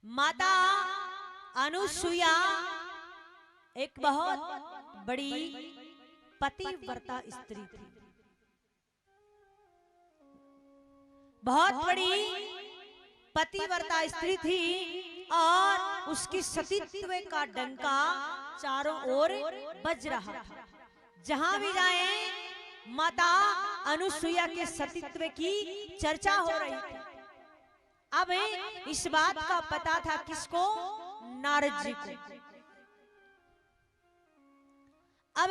माता अनुसुईया एक बहुत बड़ी पतिव्रता स्त्री थी, बहुत बड़ी पतिव्रता स्त्री थी और उसकी सतीत्व का डंका चारों ओर बज रहा था। जहां भी जाए माता अनुसुईया के सतीत्व की चर्चा हो रही थी। अब इस बात का पता था किसको? नारद जी को। अब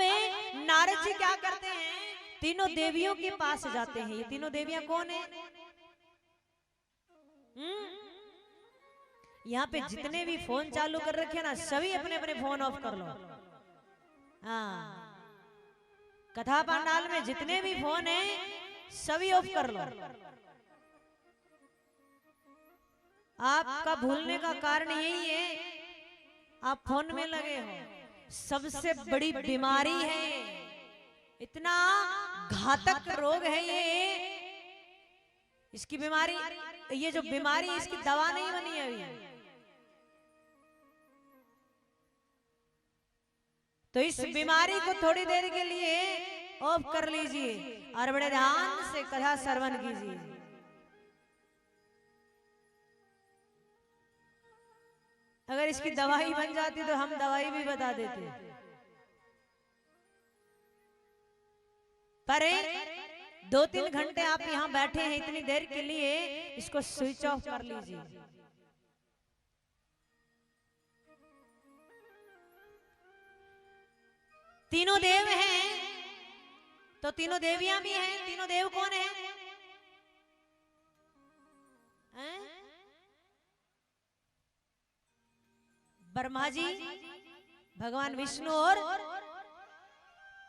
नारद जी क्या करते हैं? तीनों देवियों के पास जाते हैं। ये तीनों देवियां कौन है? यहाँ पे जितने भी फोन चालू कर रखे ना, सभी अपने अपने फोन ऑफ कर लो। हाँ, कथा पंडाल में जितने भी फोन है सभी ऑफ कर लो। आपका भूलने का कारण यही है, आप फोन में लगे हो। सबसे बड़ी बीमारी है, इतना घातक रोग है ये। इसकी बीमारी, ये जो बीमारी, इसकी दवा नहीं बनी अभी। तो इस बीमारी को थोड़ी देर के लिए ऑफ कर लीजिए और बड़े ध्यान से कथा श्रवण कीजिए। अगर इसकी दवाई बन जाती तो हम दवाई भी बता देते, पर 2-3 घंटे आप यहाँ बैठे हैं, इतनी देर के लिए इसको स्विच ऑफ कर लीजिए। तीनों देव हैं तो तीनों देवियां भी हैं। तीनों देव कौन है? ब्रह्मा जी, भगवान विष्णु और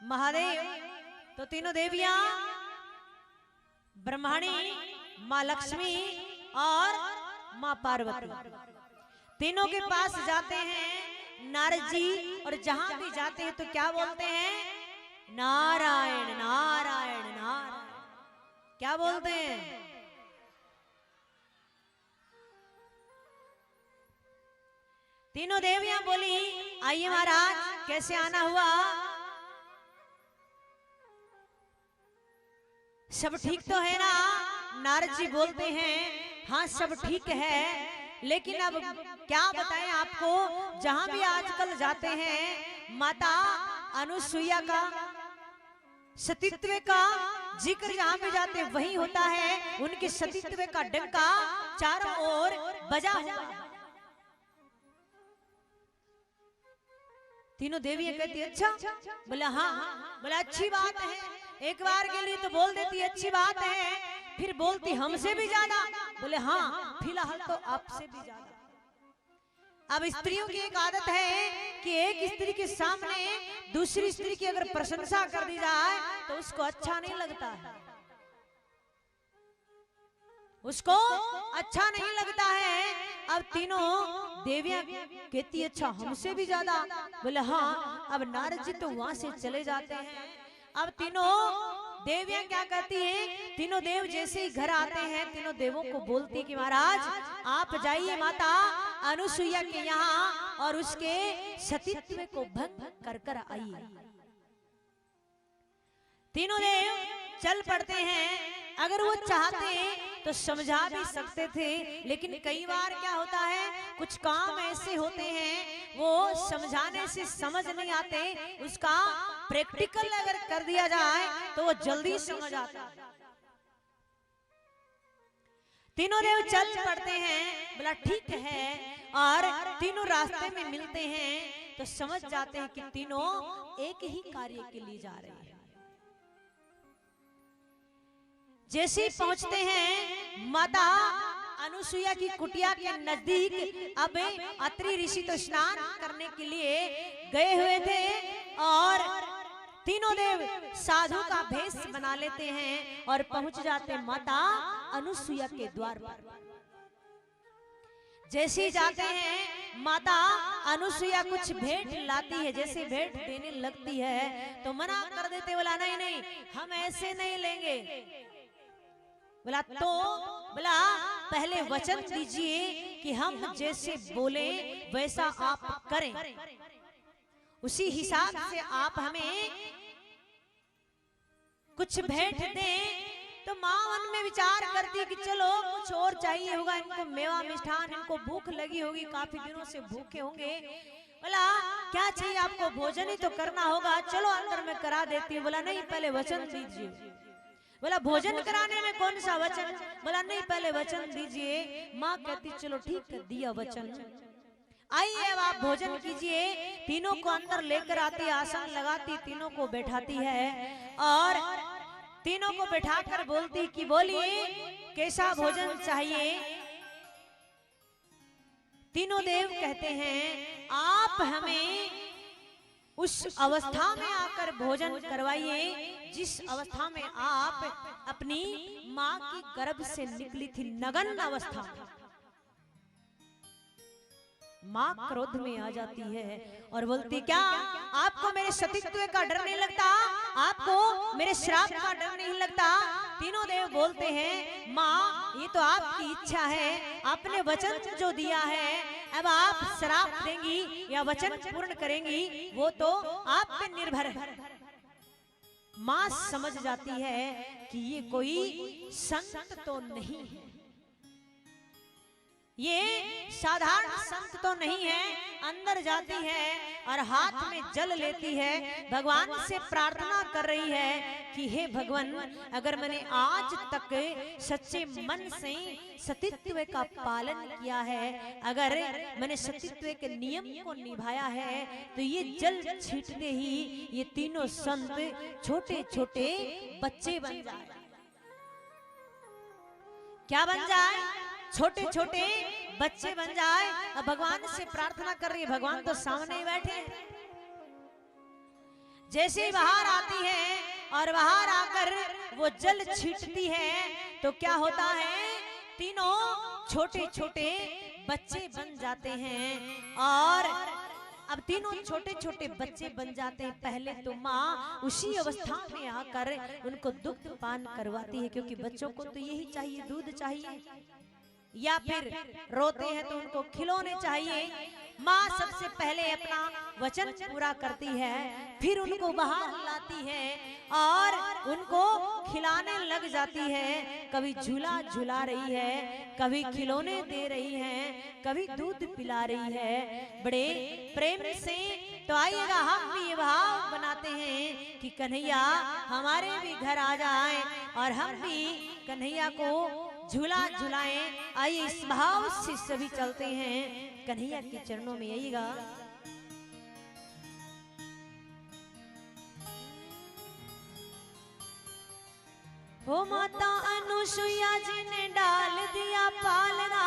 महादेव। तो तीनों देवियां ब्रह्मणी, माँ लक्ष्मी और माँ पार्वती, तीनों के पास जाते हैं नारद जी। और जहां भी जाते हैं तो क्या बोलते हैं? नारायण नारायण नारायण। क्या बोलते हैं? तीनों देवियां बोली, आइए महाराज, कैसे आना हुआ? सब ठीक तो है ना? नारद जी बोलते हैं, हाँ सब ठीक है, लेकिन अब क्या बताएं आपको, जहां भी आजकल जाते हैं माता अनुसुईया का सतीत्व का जिक्र जहां भी जाते हैं वही होता है। उनके सतीत्व का डंका चारों ओर बजा हुआ। तीनों देवियां कहती, अच्छा? बोला हाँ। बोला अच्छी बात है, एक बार के लिए तो बोल देती अच्छी बात है, फिर बोलती हमसे भी ज्यादा। बोले हाँ, फिलहाल तो आपसे भी ज्यादा। अब स्त्रियों की एक आदत है कि एक स्त्री के सामने दूसरी स्त्री की अगर प्रशंसा कर दी जाए तो उसको अच्छा नहीं लगता है, उसको अच्छा नहीं लगता है। अब तीनों देवियां कहती अच्छा हमसे भी ज्यादा। बोले हाँ। अब नारद जी तो वहां से चले जाते हैं। अब तीनों देवियां क्या कहती हैं? तीनों देव जैसे ही घर आते हैं, तीनों देवों को बोलती कि महाराज आप जाइए माता अनुसुईया के यहाँ और उसके सतीत्व को भंग कर कर आइए। तीनों देव चल पड़ते हैं। अगर वो चाहते तो समझा भी सकते थे, लेकिन कई बार क्या होता है, कुछ काम ऐसे होते हैं वो समझाने से समझ नहीं आते, उसका प्रैक्टिकल अगर कर दिया जाए तो वो जल्दी समझ आता है। तीनों देव चल पड़ते हैं। बोला ठीक है, और तीनों रास्ते में मिलते हैं तो समझ जाते हैं कि तीनों एक ही कार्य के लिए जा रहे हैं। जैसे ही पहुंचते हैं माता अनुसुईया की कुटिया के नजदीक, अब अत्रि ऋषि तो स्नान करने के लिए गए हुए थे और तीनों देव साधु का भेष बना लेते हैं और पहुंच जाते माता अनुसुईया के द्वार पर। जैसे ही जाते हैं माता अनुसुईया कुछ भेंट लाती है, जैसे भेंट देने लगती है तो मना कर देते, बोला नहीं नहीं हम ऐसे नहीं लेंगे। बोला पहले वचन दीजिए कि हम जैसे बोले वैसा आप करें, उसी हिसाब से आप हमें कुछ भेंट दें। तो माँ मन में विचार करती कि चलो कुछ और चाहिए होगा, इनको मेवा मिष्ठान, इनको भूख लगी होगी, काफी दिनों से भूखे होंगे। बोला क्या चाहिए आपको? भोजन ही तो करना होगा, चलो अंदर में करा देती हूँ। बोला नहीं, पहले वचन दीजिए। बोला भोजन कराने में कौन सा वचन? बोला नहीं, पहले वचन दीजिए। माँ कहती चलो ठीक है, दिया वचन, आइए अब आप भोजन कीजिए। तीनों को अंदर लेकर आती, आसन लगाती, तीनों को बैठाती है और तीनों को बैठाकर बोलती कि बोलिए कैसा भोजन चाहिए। तीनों देव कहते हैं आप हमें उस अवस्था में आकर भोजन करवाइए जिस अवस्था में आप अपनी माँ की गर्भ से निकली थी, नगन अवस्था। माँ क्रोध में आ जाती है और बोलती क्या आपको मेरे सतीत्व का डर नहीं लगता? आपको मेरे श्राप का डर नहीं लगता? तीनों देव बोलते हैं माँ ये तो आपकी इच्छा है, आपने वचन जो दिया है, अब आप श्राप देंगी या वचन पूर्ण करेंगी वो तो आप पे निर्भर है। माँ समझ जाती है कि ये कोई संत तो नहीं है, ये साधारण संत तो नहीं है। अंदर जाती है और हाथ में जल लेती है, भगवान से प्रार्थना कर रही है कि हे भगवान, अगर मैंने आज तक सच्चे मन से सतीत्व का पालन किया है, अगर मैंने सतीत्व के नियम को निभाया है, तो ये जल छींटते ही ये तीनों संत छोटे छोटे बच्चे बन जाए। क्या बन जाए? छोटे छोटे बच्चे बन जाए। अब भगवान से प्रार्थना कर रही है, भगवान तो सामने ही बैठे हैं। जैसे ही बाहर आती है और बाहर आकर वो जल छींटती है तो क्या होता है? तीनों छोटे छोटे बच्चे बन जाते हैं और अब तीनों छोटे छोटे बच्चे बन जाते हैं। पहले तो माँ उसी अवस्था में आकर उनको दुग्ध पान करवाती है, क्योंकि बच्चों को तो यही चाहिए, दूध चाहिए, या फिर रोते हैं तो उनको खिलौने चाहिए। माँ सबसे पहले अपना वचन पूरा करती है, फिर उनको बाहर लाती है और उनको खिलाने लग जाती है। कभी झूला झुला रही है, कभी खिलौने दे रही है, कभी दूध पिला रही है, बड़े प्रेम से। तो आइएगा हम भी ये भाव बनाते हैं कि कन्हैया हमारे भी घर आ जाए और हम भी कन्हैया को झूला झुलाएं। आइए इस भाव से सभी चलते हैं कन्हैया के चरणों में। आइएगा हो माता अनुसुईया जी ने डाल दिया पालना,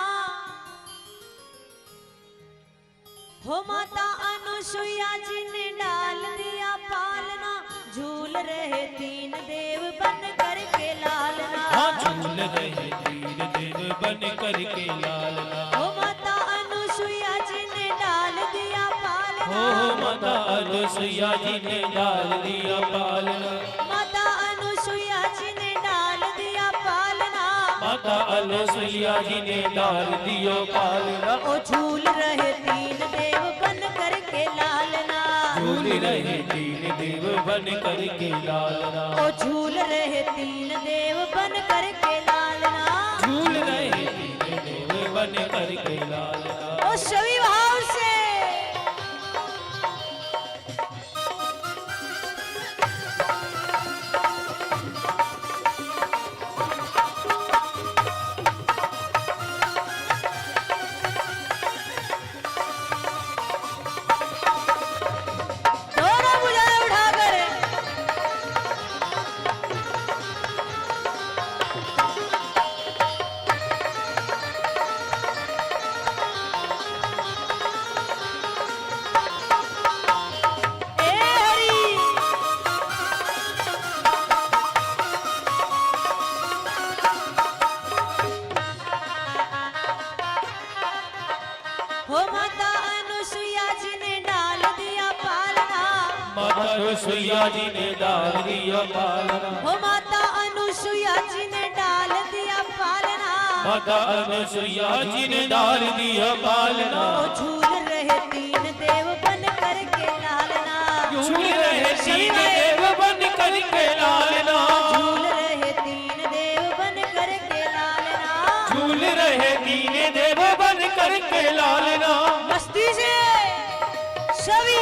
हो माता अनुसुईया जी ने डाल दिया पालना, झूल रहे तीन देव बन करके लालना, झूल रहे तीन देव बन करके लालना। हो माता अनुसुईया जी ने डाल दिया पालना, हो माता अनुसुईया जी ने डाल दिया पालना, माता अनुसुईया जी ने डाल दिया पालना, माता अनुसुईया जी ने डाल दिया पालना। ओ झूल रहे तीन देव बन करके लालना, झूल रहे तीन देव बन करके लालना, ओ झूल रहे तीन देव बन करके लालना, झूल रहे तीन देव बन करके लालना। ओ सभी भाव से अनुसुईया जी ने डाल दिया पालना, हो माता अनुसुईया जी ने डाल दिया पालना, माता अनसुईया जी ने डाल दिया पालना। वो झूल रहे तीन देव बन करके लालना, झूल रहे तीन देव बन करके लालना, झूल रहे तीन देव बन करके लालना, झूल रहे तीन देव बन करके लालना। मस्ती से सभी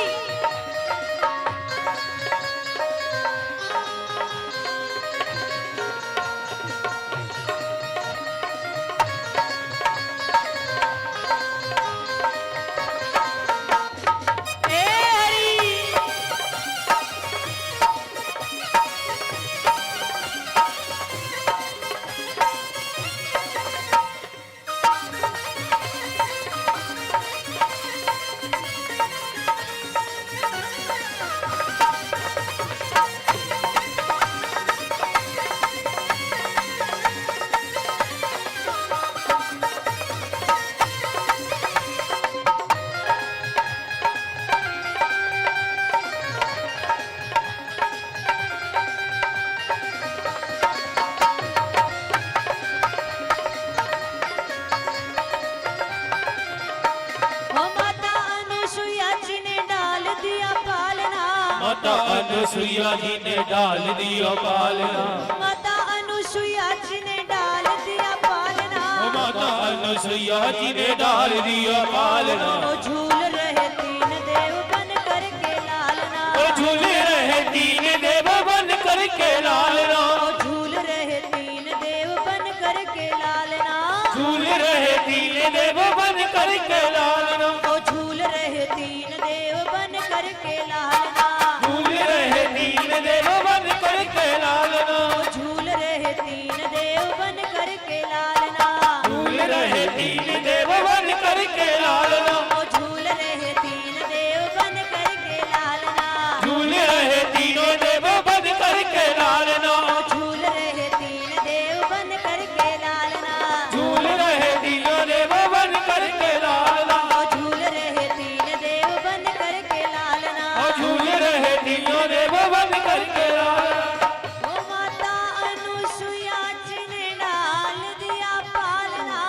माता अनसुईया जी ने डाल दिया पालना। माता अनुसुईया जी ने डाल दिया पालना, माता अनसुईया जी ने डाल दिया पालना। वो झूल रहे तीन देव बन करके लालना, वो झूल रहे तीन देव बन करके लालना, वो झूल रहे तीन देव बन करके लालना, झूल रहे तीन देव बन करके लालना, वो झूल रहे तीन देव बन करके लालना, झूल रहे तीन देव बन करके लालना, झूल रहे तीन देव बन करके लालना, झूल रहे तीन देव बन करके लालना, वो झूल रहे तीन देव बन करके लालना, झूल रहे तीनों देव बन करके लालना, झूल रहे तीन देव बन करके लालना, झूल रहे तीनों देव बन करके लालना, झूल रहे तीन देव बन करके लालना, झूल रहे तीनों देव बन करके लालना। ओ माता अनुसुईया जी ने डाल दिया पालना,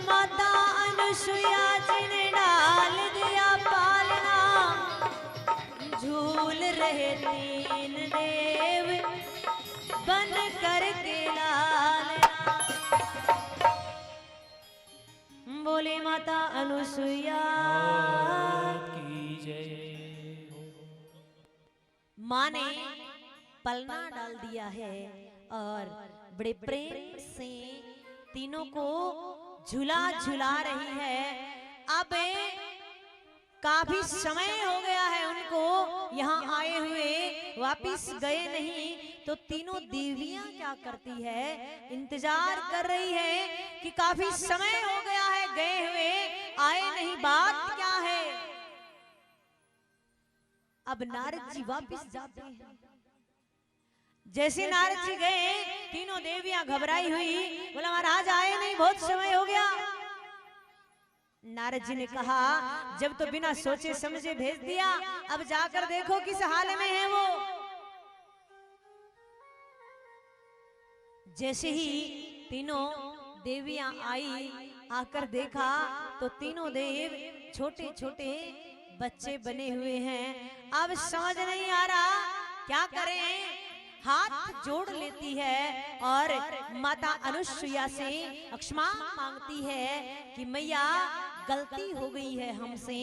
माता अनुसुईया जी ने डाल दिया पालना, झूल रहे तीन देव बन करके लालना। बोले माता अनुसुईया की जय। माँ ने पलना डाल दिया है और बड़े प्रेम से तीनों को झुला झुला रही है। अब काफी समय हो गया है उनको यहाँ आए हुए, वापिस गए नहीं, तो तीनों देवियां क्या करती है, इंतजार कर रही है कि काफी समय हो गया है गए हुए, आए नहीं, बात क्या है। अब नारद जी वापिस जाते हैं। जैसे नारद जी गए, तीनों देवियां घबराई हुई, बोला महाराज आए नहीं, बहुत समय हो गया। नारद जी ने कहा जब तो बिना सोचे समझे भेज दिया, अब जाकर देखो किस हाल में है वो। जैसे ही तीनों देवियां आई, आकर देखा तो तीनों देव छोटे छोटे बच्चे बने हुए हैं। अब समझ नहीं आ रहा क्या करें, हाथ जोड़ लेती है और माता अनुसुईया से क्षमा मांगती है कि मैया गलती हो गई है हमसे,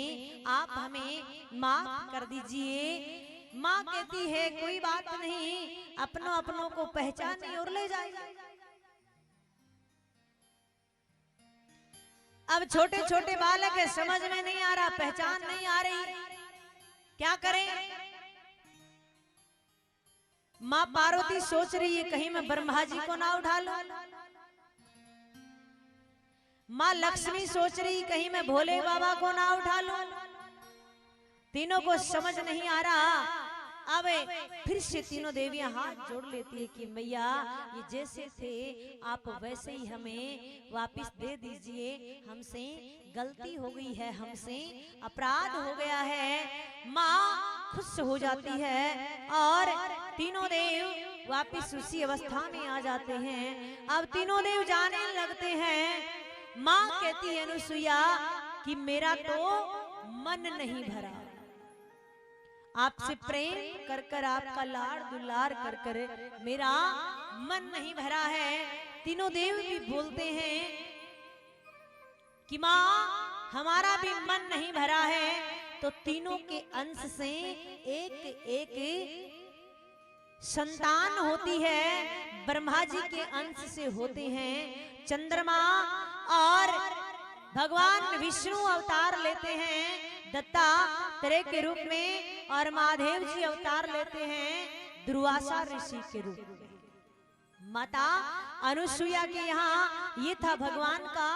आप हमें माफ कर दीजिए। माँ कहती है कोई बात नहीं, अपनों अपनों को पहचाने और ले जाए। अब छोटे छोटे बालक है, समझ में नहीं आ रहा, पहचान नहीं आ रही, क्या करें। माँ पार्वती सोच रही है कहीं मैं ब्रह्मा जी को ना उठा लूं। माँ लक्ष्मी सोच रही कहीं मैं भोले बाबा को ना उठा लूं। तीनों को समझ नहीं आ रहा। अब फिर से तीनों देवियां हाथ जोड़ लेती है कि मैया ये जैसे थे आप वैसे ही हमें वापस दे दीजिए, हमसे गलती हो गई है, हमसे अपराध हो गया है। माँ खुश हो जाती है और तीनों देव वापस उसी अवस्था में आ जाते हैं। अब तीनों देव जाने लगते हैं। माँ कहती है अनुसुईया कि मेरा तो मन नहीं भरा, आपसे प्रेम कर कर, आपका लाड़ दुलार कर कर मेरा मन नहीं भरा है। तीनों देव भी बोलते हैं कि माँ हमारा भी मन नहीं भरा है। तो तीनों के अंश से एक एक संतान होती है। ब्रह्मा जी के अंश से होते हैं चंद्रमा, और भगवान विष्णु अवतार लेते हैं दत्तात्रेय के रूप में, और महादेव जी अवतार लेते हैं दुर्वासा ऋषि के रूप में। माता अनुसुईया के यहाँ ये था भगवान का